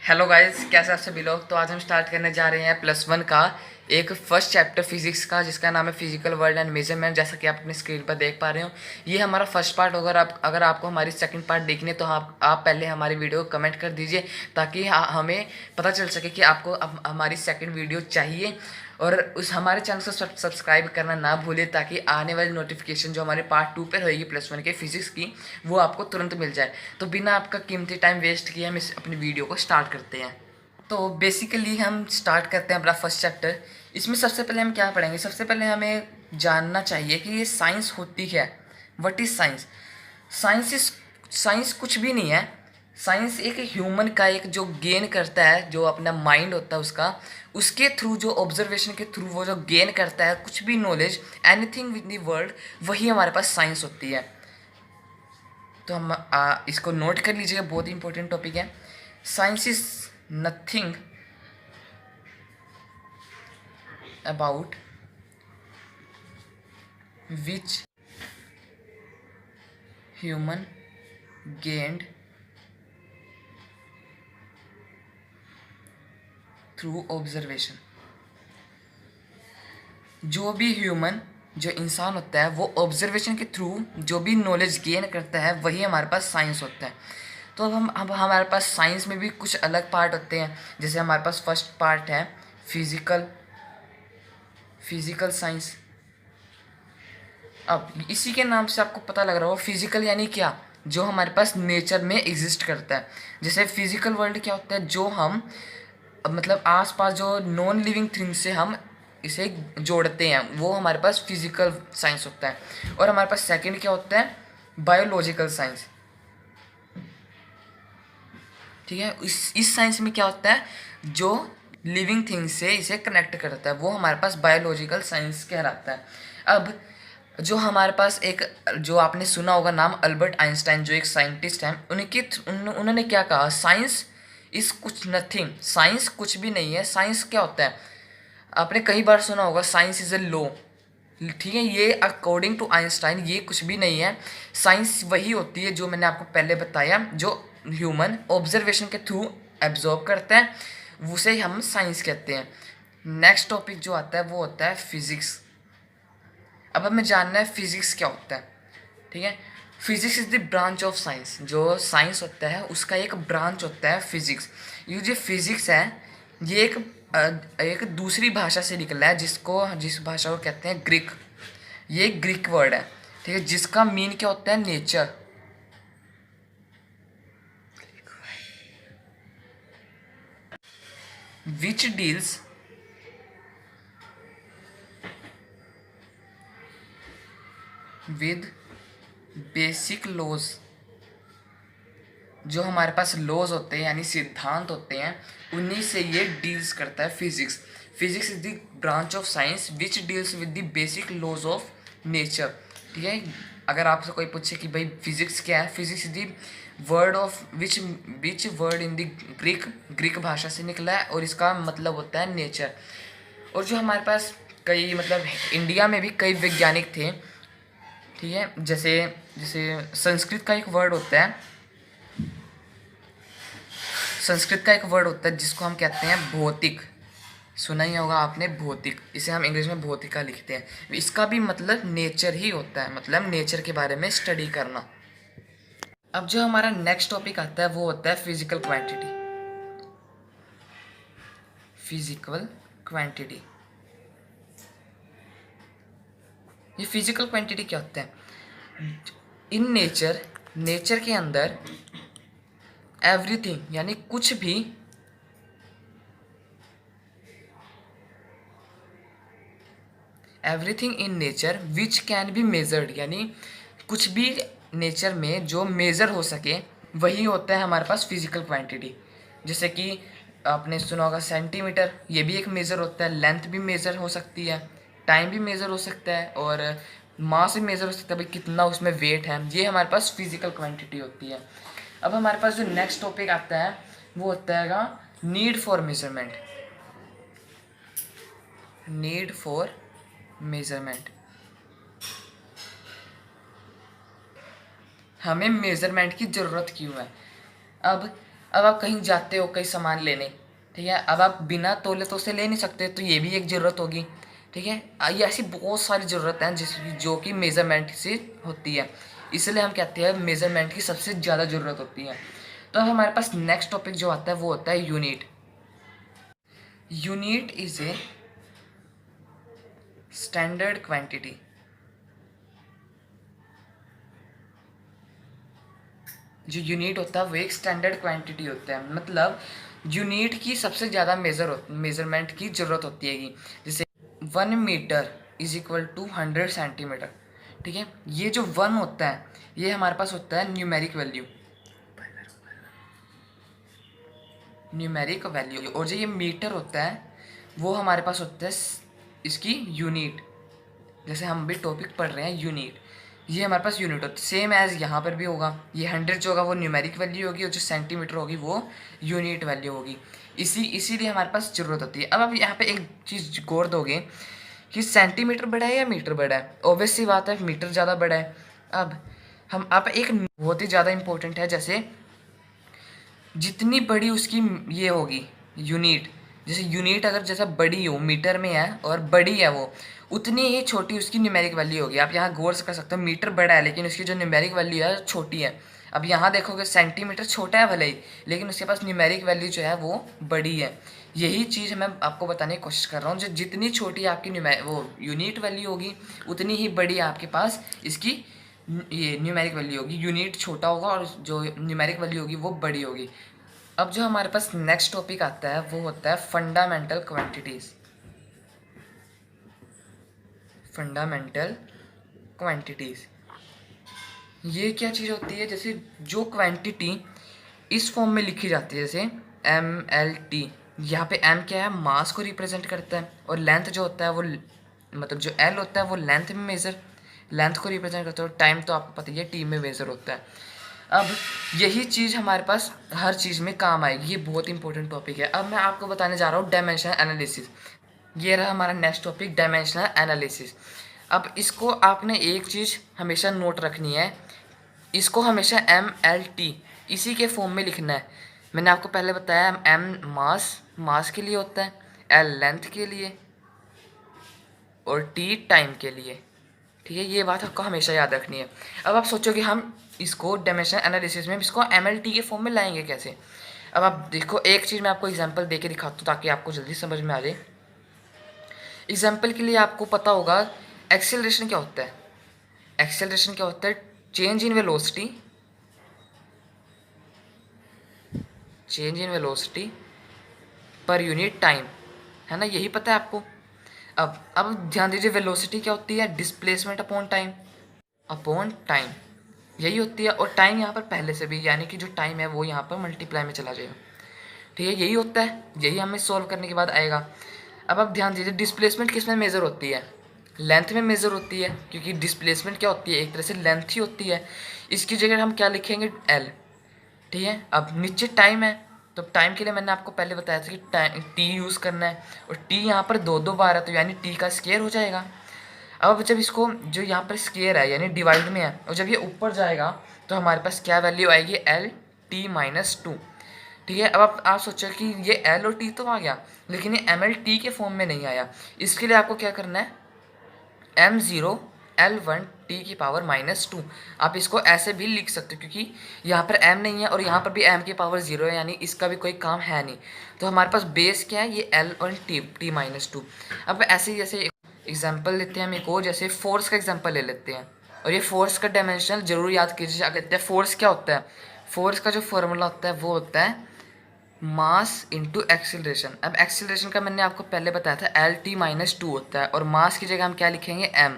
Hello guys, कैसे आप सभी लोग। तो आज हम स्टार्ट करने जा रहे हैं +1 का एक फर्स्ट चैप्टर फिजिक्स का, जिसका नाम है फिजिकल वर्ल्ड एंड मेजरमेंट। जैसा कि आप अपनी स्क्रीन पर देख पा रहे हो, ये हमारा फर्स्ट पार्ट होगा। अगर आपको हमारी सेकंड पार्ट देखनी है तो आप पहले हमारी वीडियो को कमेंट कर दीजिए, ताकि हमें पता चल सके कि आपको अब हमारी सेकंड वीडियो चाहिए। और उस हमारे चैनल को सब्सक्राइब करना ना भूलें, ताकि आने वाली नोटिफिकेशन जो हमारे पार्ट 2 पर होएगी +1 के फिजिक्स की, वो आपको तुरंत मिल जाए। तो बिना आपका कीमती टाइम वेस्ट किए हम इस अपनी वीडियो को स्टार्ट करते हैं। तो बेसिकली हम स्टार्ट करते हैं अपना फर्स्ट चैप्टर। इसमें सबसे पहले हम क्या पढ़ेंगे? सबसे पहले हमें जानना चाहिए कि ये साइंस होती है। What is science? साइंस कुछ भी नहीं है। साइंस एक ह्यूमन का एक जो गेन करता है, जो अपना माइंड होता है उसका, उसके थ्रू, जो ऑब्जर्वेशन के थ्रू वो जो गेन करता है कुछ भी knowledge, anything with the world, वही हमारे पास साइंस होती है। तो हम इसको नोट कर लीजिएगा, बहुत ही इंपॉर्टेंट टॉपिक है। Science is nothing about which human gained through observation। जो इंसान होता है वो ऑब्जर्वेशन के थ्रू जो भी नॉलेज गेन करता है, वही हमारे पास साइंस होता है। तो अब हमारे पास साइंस में भी कुछ अलग पार्ट होते हैं। जैसे हमारे पास फर्स्ट पार्ट है फिजिकल साइंस। अब इसी के नाम से आपको पता लग रहा हो, फिजिकल यानी क्या? जो हमारे पास नेचर में एग्जिस्ट करता है। जैसे फिजिकल वर्ल्ड क्या होता है? जो हम मतलब आसपास जो नॉन लिविंग थिंग्स से हम इसे जोड़ते हैं, वो हमारे पास फिजिकल साइंस होता है। और हमारे पास सेकंड क्या होता है? Biological science. ठीक है, इस साइंस में क्या होता है? जो लिविंग थिंग्स से इसे कनेक्ट करता है, वो हमारे पास बायोलॉजिकल साइंस कहलाता है। अब जो हमारे पास एक, जो आपने सुना होगा नाम, अल्बर्ट आइंस्टाइन, जो एक साइंटिस्ट हैं, उन्होंने क्या कहा? साइंस इज कुछ नथिंग। साइंस कुछ भी नहीं है। साइंस क्या होता है? आपने कई बार सुना होगा साइंस इज ए लॉ। ठीक है, ये अकॉर्डिंग टू आइंस्टाइन ये कुछ भी नहीं है। साइंस वही होती है जो मैंने आपको पहले बताया, जो ह्यूमन ऑब्जर्वेशन के थ्रू एब्जॉर्ब करता है, उसे हम साइंस कहते हैं। नेक्स्ट टॉपिक जो आता है वो होता है फिजिक्स। अब हमें जानना है फिजिक्स क्या होता है। ठीक है, physics is the branch of science. जो साइंस होता है उसका एक ब्रांच होता है फिजिक्स। ये जो फिजिक्स है, ये एक दूसरी भाषा से निकला है, जिस भाषा को कहते हैं ग्रीक। ये एक ग्रीक वर्ड है, ठीक है, जिसका मीन क्या होता है? Nature. Which deals with basic laws. जो हमारे पास लॉज होते हैं यानी सिद्धांत होते हैं, उन्हीं से ये डील्स करता है physics. Physics is the branch of science which deals with the basic laws of nature. ठीक है, अगर आपसे कोई पूछे कि भाई फिजिक्स क्या है, physics is the word of which word in the Greek भाषा से निकला है, और इसका मतलब होता है नेचर। और जो हमारे पास कई, मतलब इंडिया में भी कई वैज्ञानिक थे। ठीक है, जैसे जैसे संस्कृत का एक वर्ड होता है जिसको हम कहते हैं भौतिक। सुना ही होगा आपने, भौतिक। इसे हम इंग्लिश में भौतिका लिखते हैं। इसका भी मतलब नेचर ही होता है, मतलब नेचर के बारे में स्टडी करना। अब जो हमारा नेक्स्ट टॉपिक आता है वो होता है फिजिकल क्वांटिटी। फिजिकल क्वांटिटी, ये फिजिकल क्वांटिटी क्या होता है? इन नेचर के अंदर एवरीथिंग यानी कुछ भी, everything in nature which can be measured, यानी कुछ भी नेचर में जो मेज़र हो सके, वही होता है हमारे पास फिजिकल क्वांटिटी। जैसे कि आपने सुना होगा सेंटीमीटर, ये भी एक मेज़र होता है। लेंथ भी मेज़र हो सकती है, टाइम भी मेज़र हो सकता है, और मास भी मेज़र हो सकता है, भाई कितना उसमें वेट है। ये हमारे पास फिजिकल क्वांटिटी होती है। अब हमारे पास जो नेक्स्ट टॉपिक आता है वो होता है need for measurement. Need for measurement, हमें मेजरमेंट की ज़रूरत क्यों है? अब अब आप कहीं जाते हो कहीं सामान लेने, ठीक है, अब आप बिना तोले तो उसे ले नहीं सकते, तो ये भी एक ज़रूरत होगी, ठीक है। ये ऐसी बहुत सारी ज़रूरत हैं जो कि मेज़रमेंट से होती है, इसलिए हम कहते हैं मेज़रमेंट की सबसे ज़्यादा ज़रूरत होती है। तो अब हमारे पास नेक्स्ट टॉपिक जो आता है वो होता है unit. Unit is a standard quantity. जो यूनिट होता है वो एक स्टैंडर्ड क्वांटिटी होता है, मतलब यूनिट की सबसे ज़्यादा मेज़रमेंट की ज़रूरत होती है। जैसे 1 metre is equal to 100 centimetre, ठीक है। ये जो 1 होता है ये हमारे पास होता है न्यूमेरिक वैल्यू, और जो ये मीटर होता है वो हमारे पास होता है इसकी यूनिट। जैसे हम भी टॉपिक पढ़ रहे हैं यूनिट, ये हमारे पास यूनिट होता है। सेम एज यहाँ पर भी होगा, ये 100 जो होगा वो न्यूमेरिक वैल्यू होगी, और जो सेंटीमीटर होगी वो यूनिट वैल्यू होगी। इसीलिए हमारे पास ज़रूरत होती है। अब आप यहाँ पे एक चीज़ गौर दोगे कि सेंटीमीटर बड़ा है या मीटर बड़ा है, ऑब्वियस सी बात है मीटर ज़्यादा बड़ा है। अब हम आप एक बहुत ही ज़्यादा इंपॉर्टेंट है, जैसे जितनी बड़ी उसकी ये होगी यूनिट, जैसे यूनिट अगर जैसा बड़ी हो मीटर में है और बड़ी है वो, उतनी ही छोटी उसकी न्यूमेरिक वैल्यू होगी। आप यहाँ गौर से कर सकते हो, मीटर बड़ा है लेकिन उसकी जो न्यूमेरिक वैल्यू है छोटी है। अब यहाँ देखोगे सेंटीमीटर छोटा है भले ही, लेकिन उसके पास न्यूमेरिक वैल्यू जो है वो बड़ी है। यही चीज़ मैं आपको बताने की कोशिश कर रहा हूँ, जो जितनी छोटी आपकी वो यूनिट वैल्यू होगी उतनी ही बड़ी आपके पास इसकी ये न्यूमेरिक वैल्यू होगी। यूनिट छोटा होगा और जो न्यूमेरिक वैल्यू होगी वो बड़ी होगी। अब जो हमारे पास नेक्स्ट टॉपिक आता है वो होता है फंडामेंटल क्वांटिटीज़। फंडामेंटल क्वांटिटीज़ ये क्या चीज़ होती है, जैसे जो क्वांटिटी इस फॉर्म में लिखी जाती है, जैसे MLT, यहाँ पे M क्या है, मास को रिप्रेजेंट करता है, और लेंथ जो होता है वो मतलब जो L होता है वो लेंथ में लेंथ को रिप्रेजेंट करता है, और टाइम तो आपको पता ही है T में मेज़र होता है। अब यही चीज़ हमारे पास हर चीज़ में काम आएगी, ये बहुत इंपॉर्टेंट टॉपिक है। अब मैं आपको बताने जा रहा हूँ डायमेंशनल एनालिसिस। ये रहा हमारा नेक्स्ट टॉपिक, डायमेंशनल एनालिसिस। अब इसको आपने एक चीज़ हमेशा नोट रखनी है, इसको हमेशा MLT इसी के फॉर्म में लिखना है। मैंने आपको पहले बताया M मास के लिए होता है, L लेंथ के लिए, और T टाइम के लिए, ठीक है। ये बात आपको हमेशा याद रखनी है। अब आप सोचो कि हम इसको डायमेंशनल एनालिसिस में इसको MLT के फॉर्म में लाएंगे कैसे। अब आप देखो, एक चीज़ मैं आपको एग्जांपल दे के दिखाता हूँ ताकि आपको जल्दी समझ में आ जाए। एग्जांपल के लिए आपको पता होगा एक्सेलरेशन क्या होता है। एक्सेलरेशन क्या होता है, change in velocity per unit time, है ना, यही पता है आपको। अब ध्यान दीजिए, वेलोसिटी क्या होती है, डिस्प्लेसमेंट अपॉन टाइम यही होती है, और टाइम यहाँ पर पहले से भी, यानी कि जो टाइम है वो यहाँ पर मल्टीप्लाई में चला जाएगा, ठीक है। यही होता है, यही हमें सॉल्व करने के बाद आएगा। अब आप ध्यान दीजिए, डिस्प्लेसमेंट किस में मेज़र होती है, लेंथ में मेज़र होती है, क्योंकि डिस्प्लेसमेंट क्या होती है, एक तरह से लेंथ ही होती है। इसकी जगह हम क्या लिखेंगे, L, ठीक है। अब नीचे टाइम है, तो टाइम के लिए मैंने आपको पहले बताया था कि T यूज़ करना है, और T यहाँ पर दो बार है, तो यानी T का स्क्वायर हो जाएगा। अब जब इसको जो यहाँ पर स्क्वायर है यानी डिवाइड में है, और जब ये ऊपर जाएगा तो हमारे पास क्या वैल्यू आएगी, LT-2, ठीक है। अब आप सोचो कि ये L और T तो आ गया, लेकिन ये MLT के फॉर्म में नहीं आया। इसके लिए आपको क्या करना है, M0L1T⁻²। आप इसको ऐसे भी लिख सकते हो, क्योंकि यहाँ पर M नहीं है और यहाँ पर भी M⁻0 है, यानी इसका भी कोई काम है नहीं। तो हमारे पास बेस क्या है, ये L1T⁻²। अब ऐसे ही जैसे एग्जाम्पल लेते हैं हम एक और, जैसे फोर्स का एग्जाम्पल ले लेते हैं, और ये फोर्स का डायमेंशनल जरूर याद कीजिए। क्या कहते हैं, फोर्स क्या होता है, फोर्स का जो फॉर्मूला होता है वो होता है मास इंटू एक्सीलरेशन। अब एक्सीलरेशन का मैंने आपको पहले बताया था LT-2 होता है, और मास की जगह हम क्या लिखेंगे, M,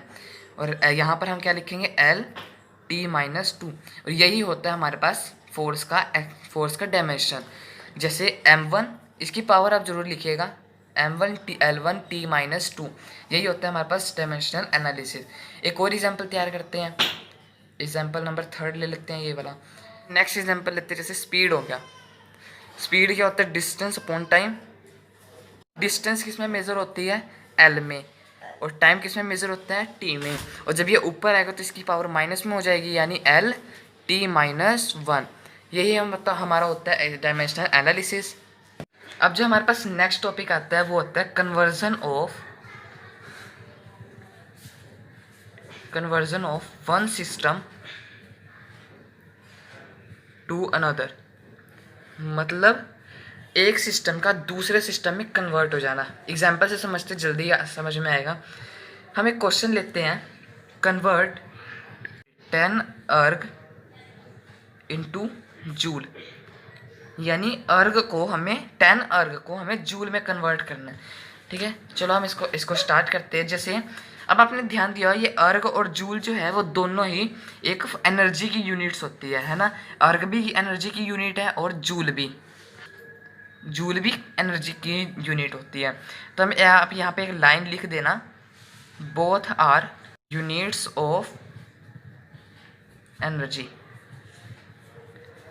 और यहाँ पर हम क्या लिखेंगे, LT-2, और यही होता है हमारे पास फोर्स का डायमेंशन। जैसे M1, इसकी पावर आप जरूर लिखिएगा, L1T-2, यही होता है हमारे पास डायमेंशनल एनालिसिस। एक और एग्जाम्पल तैयार करते हैं, एग्जाम्पल नंबर 3 ले लेते हैं, ये वाला। नेक्स्ट एग्जाम्पल लेते हैं, जैसे स्पीड हो गया। स्पीड क्या होता है, डिस्टेंस अपॉन टाइम। डिस्टेंस किस में मेज़र होती है, L में, और टाइम किस में मेज़र होता है, T में। और जब ये ऊपर आएगा तो इसकी पावर माइनस में हो जाएगी, यानी LT-1, यही हम मतलब हमारा होता है डायमेंशनल एनालिसिस। अब जो हमारे पास नेक्स्ट टॉपिक आता है वो होता है conversion of one system to another. मतलब एक सिस्टम का दूसरे सिस्टम में कन्वर्ट हो जाना। एग्जाम्पल से समझते जल्दी समझ में आएगा। हम एक क्वेश्चन लेते हैं, कन्वर्ट 10 अर्ग इनटू जूल, यानी अर्ग को हमें 10 अर्ग को हमें जूल में कन्वर्ट करना है। ठीक है, चलो हम इसको स्टार्ट करते हैं। जैसे अब आपने ध्यान दिया ये अर्ग और जूल जो है वो दोनों ही एक एनर्जी की यूनिट्स होती है ना। अर्ग भी एनर्जी की यूनिट है और जूल भी एनर्जी की यूनिट होती है। तो हम आप यहाँ पे एक लाइन लिख देना, both are units of energy.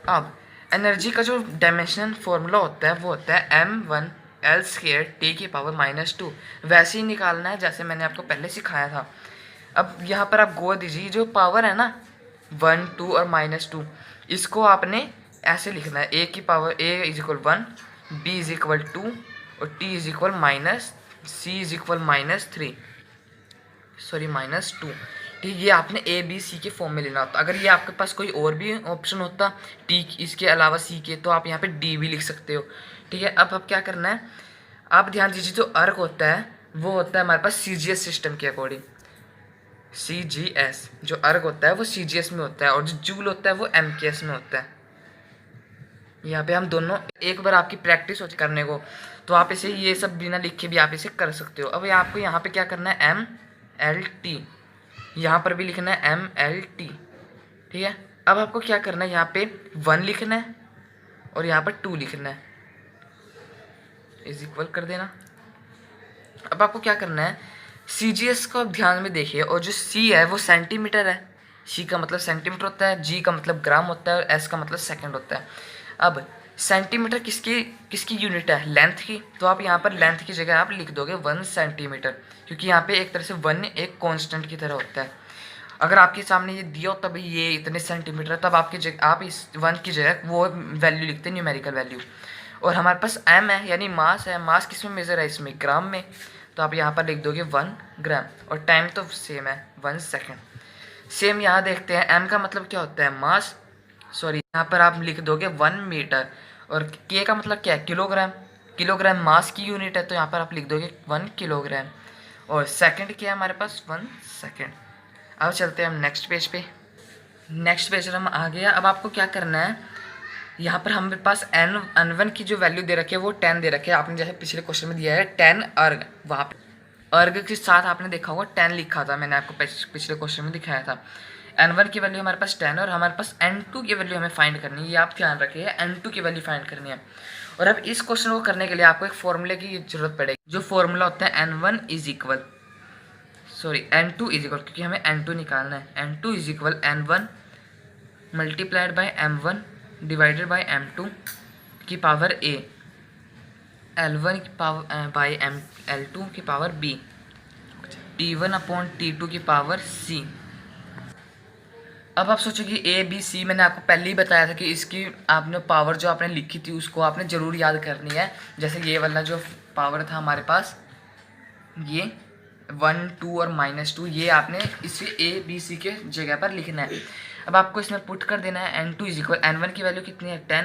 अब एनर्जी का जो डायमेंशनल फॉर्मूला होता है वो होता है m1L²T⁻²। वैसे ही निकालना है जैसे मैंने आपको पहले सिखाया था। अब यहाँ पर आप गौर दीजिए, जो पावर है ना 1, 2 और -2, इसको आपने ऐसे लिखना है, a की पावर a = 1, b = 2 और t = -c = -2। ठीक, ये आपने ए बी सी के फॉर्म में लेना होता। अगर ये आपके पास कोई और भी ऑप्शन होता टी इसके अलावा सी के, तो आप यहाँ पे डी भी लिख सकते हो। ठीक है, अब क्या करना है, आप ध्यान दीजिए, जो अर्क होता है वो होता है हमारे पास CGS सिस्टम के अकॉर्डिंग। CGS जो अर्क होता है वो CGS में होता है, और जो जूल होता है वो MKS में होता है। यहाँ पे हम दोनों, एक बार आपकी प्रैक्टिस हो करने को, तो आप इसे ये सब बिना लिखे भी आप इसे कर सकते हो। अब आपको यहाँ पे क्या करना है, MLT, यहाँ पर भी लिखना है MLT। ठीक है, अब आपको क्या करना है, यहाँ पे 1 लिखना है और यहाँ पर 2 लिखना है, = कर देना। अब आपको क्या करना है, CGS को आप ध्यान में देखिए, और जो C है वो सेंटीमीटर है, C का मतलब सेंटीमीटर होता है, G का मतलब ग्राम होता है और S का मतलब सेकंड होता है। अब सेंटीमीटर किसकी यूनिट है, लेंथ की, तो आप यहाँ पर लेंथ की जगह आप लिख दोगे 1 सेंटीमीटर, क्योंकि यहाँ पे एक तरह से 1 एक कांस्टेंट की तरह होता है। अगर आपके सामने ये दिया हो तभी ये इतने सेंटीमीटर, तब आपकी जगह आप इस 1 की जगह वो वैल्यू लिखते हैं, न्यूमेरिकल वैल्यू। और हमारे पास m है, यानी मास है। मास किस में मेजर है, इसमें ग्राम में, तो आप यहाँ पर लिख दोगे 1 ग्राम। और टाइम तो सेम है, 1 सेकेंड। सेम यहाँ देखते हैं, m का मतलब क्या होता है, मास, सॉरी यहाँ पर आप लिख दोगे 1 मीटर, और k का मतलब क्या है, किलोग्राम। किलोग्राम मास की यूनिट है, तो यहाँ पर आप लिख दोगे 1 किलोग्राम। और सेकंड क्या है हमारे पास, 1 सेकंड। अब चलते हैं हम नेक्स्ट पेज पे। नेक्स्ट पेज पर हम आ गया। अब आपको क्या करना है, यहाँ पर हमारे पास n1 की जो वैल्यू दे रखी है वो 10 दे रखी है। आपने जैसे पिछले क्वेश्चन में दिया है 10 अर्ग, वहाँ पे अर्ग के साथ आपने देखा होगा 10 लिखा था, मैंने आपको पिछले क्वेश्चन में दिखाया था। n1 की वैल्यू हमारे पास 10 और हमारे पास n2 की वैल्यू हमें फाइंड करनी है, ये आप ध्यान रखिए, n2 की वैल्यू फाइंड करनी है। और अब इस क्वेश्चन को करने के लिए आपको एक फॉर्मूले की जरूरत पड़ेगी, जो फॉर्मूला होता है n2 इजिक्वल, क्योंकि हमें n2 निकालना है, n2 = n1 multiplied by m1 divided by m2 की पावर a, L1 की पावर बाई L2 की पावर b, T1/T2 की पावर c। अब आप सोचोगे ए बी सी, मैंने आपको पहले ही बताया था कि इसकी आपने पावर जो आपने लिखी थी उसको आपने ज़रूर याद करनी है। जैसे ये वाला जो पावर था हमारे पास, ये 1, 2 और -2, ये आपने इसे ए बी सी के जगह पर लिखना है। अब आपको इसमें पुट कर देना है, n2 = n1 की वैल्यू कितनी है, 10,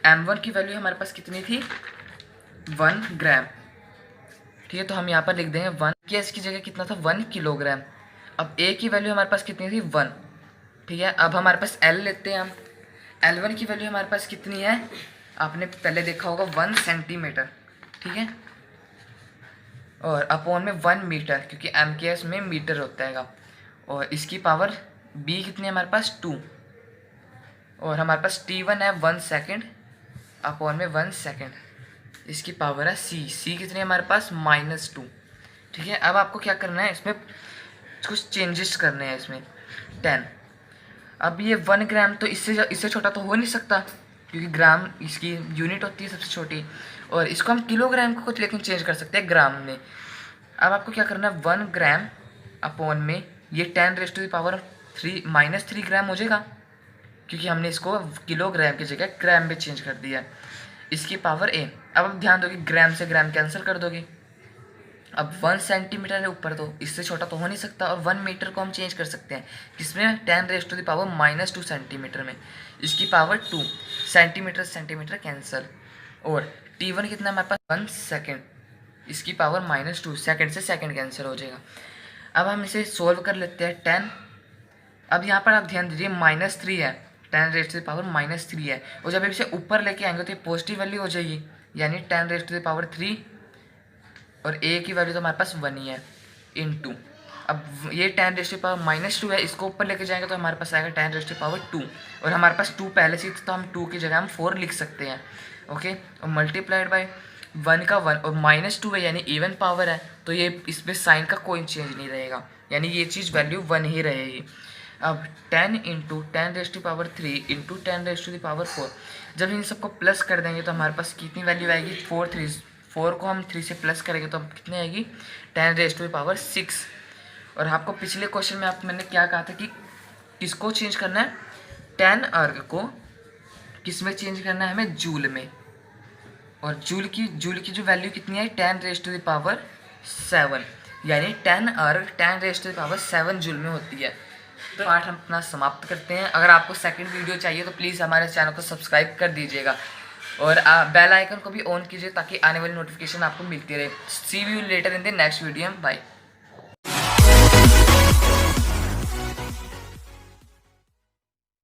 m1 की वैल्यू हमारे पास कितनी थी, 1 ग्राम। ठीक है, तो हम यहाँ पर लिख देंगे 1 की, इसकी जगह कितना था, 1 किलोग्राम। अब a की वैल्यू हमारे पास कितनी थी, 1। ठीक है, अब हमारे पास l लेते हैं हम। L1 की वैल्यू हमारे पास कितनी है, आपने पहले देखा होगा 1 सेंटीमीटर। ठीक है, और अपॉन में 1 मीटर, क्योंकि MKS में मीटर होता है। और इसकी पावर b कितनी है हमारे पास, 2। और हमारे पास T1 है 1 सेकेंड, अपॉन में 1 सेकेंड, इसकी पावर है c कितनी है हमारे पास, -2। ठीक है, अब आपको क्या करना है, इसमें कुछ चेंजेस करने हैं इसमें। 10, अब ये 1 ग्राम, तो इससे छोटा तो हो नहीं सकता, क्योंकि ग्राम इसकी यूनिट होती है सबसे छोटी। और इसको हम किलोग्राम को कुछ लेकिन चेंज कर सकते हैं ग्राम में। अब आपको क्या करना है, 1 ग्राम अपॉन में ये 10⁻³ -3 ग्राम हो जाएगा। क्योंकि हमने इसको किलोग्राम की जगह ग्राम में चेंज कर दिया है। इसकी पावर ए। अब आप ध्यान दोगे ग्राम से ग्राम कैंसिल कर दोगे। अब 1 सेंटीमीटर है ऊपर, तो इससे छोटा तो हो नहीं सकता, और 1 मीटर को हम चेंज कर सकते हैं किसमें, 10⁻⁻² सेंटीमीटर में। इसकी पावर 2 सेंटीमीटर सेंटीमीटर कैंसिल। और T1 कितना है हमारे पास, 1 सेकेंड। इसकी पावर -2 सेकेंड से सेकेंड कैंसिल हो जाएगा। अब हम इसे सोल्व कर लेते हैं 10। अब यहाँ पर आप ध्यान दीजिए -3 है, 10⁻³ है, और जब इसे ऊपर लेके आएंगे तो ये पॉजिटिव वैल्यू हो जाएगी, यानी 10⁻3, और ए की वैल्यू तो हमारे पास 1 ही है, इनटू। अब ये 10⁻² है, इसको ऊपर लेके जाएंगे तो हमारे पास आएगा 10⁻², और हमारे पास 2 पहले से तो हम 2 की जगह हम 4 लिख सकते हैं। ओके, और मल्टीप्लाइड बाय 1 का 1, और -2 है यानी इवन पावर है, तो ये इसमें साइन का कोई चेंज नहीं रहेगा, यानी ये चीज़ वैल्यू 1 ही रहेगी। अब 10 × 10⁻³ इंटू 10⁻⁴, जब इन सबको प्लस कर देंगे तो हमारे पास कितनी वैल्यू आएगी, 4 को हम 3 से प्लस करेंगे तो कितनी आएगी, 10⁻⁶। और आपको पिछले क्वेश्चन में मैंने क्या कहा था कि किसको चेंज करना है, 10 अर्ग को किस में चेंज करना है हमें, जूल में। और जूल की जो वैल्यू कितनी है, 10⁻⁷, यानी 10 अर्ग 10⁻⁷ जूल में होती है। तो पाठ हम अपना समाप्त करते हैं। अगर आपको सेकंड वीडियो चाहिए तो प्लीज़ हमारे चैनल को सब्सक्राइब कर दीजिएगा, और बेल आइकन को भी ऑन कीजिए ताकि आने वाली नोटिफिकेशन आपको मिलती रहे। See you later in the next video. Bye.